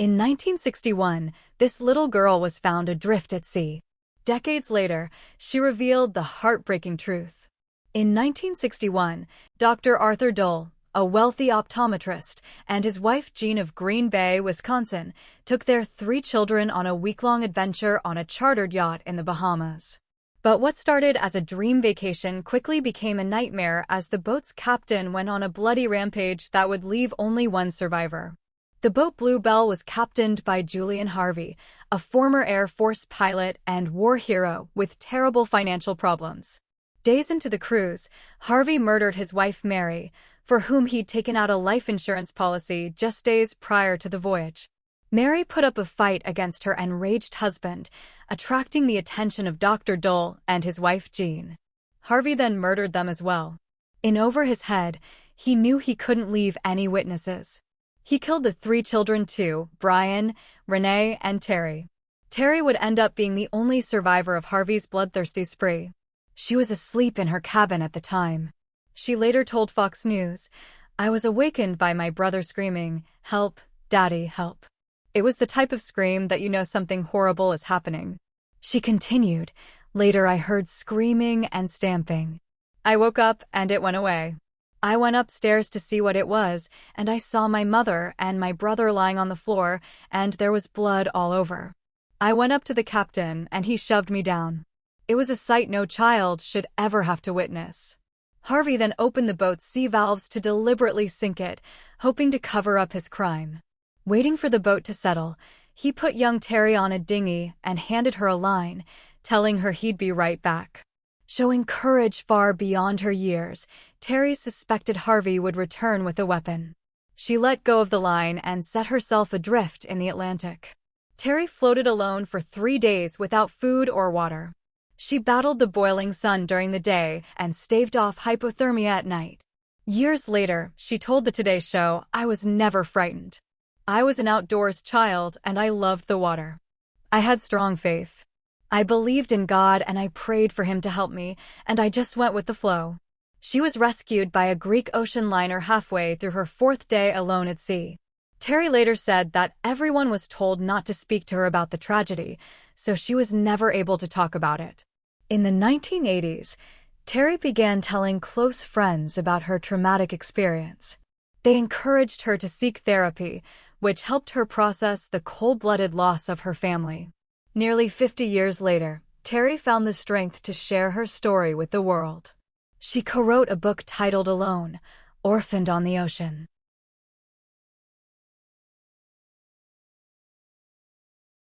In 1961, this little girl was found adrift at sea. Decades later, she revealed the heartbreaking truth. In 1961, Dr. Arthur Dole, a wealthy optometrist, and his wife Jean of Green Bay, Wisconsin, took their 3 children on a week-long adventure on a chartered yacht in the Bahamas. But what started as a dream vacation quickly became a nightmare as the boat's captain went on a bloody rampage that would leave only one survivor. The boat Blue Bell was captained by Julian Harvey, a former Air Force pilot and war hero with terrible financial problems. Days into the cruise, Harvey murdered his wife Mary, for whom he'd taken out a life insurance policy just days prior to the voyage. Mary put up a fight against her enraged husband, attracting the attention of Dr. Dole and his wife Jean. Harvey then murdered them as well. In over his head, he knew he couldn't leave any witnesses. He killed the 3 children too, Brian, Renee, and Terry. Terry would end up being the only survivor of Harvey's bloodthirsty spree. She was asleep in her cabin at the time. She later told Fox News, "I was awakened by my brother screaming, 'Help, Daddy, help.' It was the type of scream that you know something horrible is happening." She continued, "Later I heard screaming and stamping. I woke up and it went away. I went upstairs to see what it was, and I saw my mother and my brother lying on the floor, and there was blood all over. I went up to the captain, and he shoved me down. It was a sight no child should ever have to witness." Harvey then opened the boat's sea valves to deliberately sink it, hoping to cover up his crime. Waiting for the boat to settle, he put young Terry on a dinghy and handed her a line, telling her he'd be right back. Showing courage far beyond her years, Terry suspected Harvey would return with a weapon. She let go of the line and set herself adrift in the Atlantic. Terry floated alone for 3 days without food or water. She battled the boiling sun during the day and staved off hypothermia at night. Years later, she told the Today Show, "I was never frightened. I was an outdoors child and I loved the water. I had strong faith. I believed in God and I prayed for him to help me, and I just went with the flow." She was rescued by a Greek ocean liner halfway through her 4th day alone at sea. Terry later said that everyone was told not to speak to her about the tragedy, so she was never able to talk about it. In the 1980s, Terry began telling close friends about her traumatic experience. They encouraged her to seek therapy, which helped her process the cold-blooded loss of her family. Nearly 50 years later, Terry found the strength to share her story with the world. She co-wrote a book titled Alone, Orphaned on the Ocean.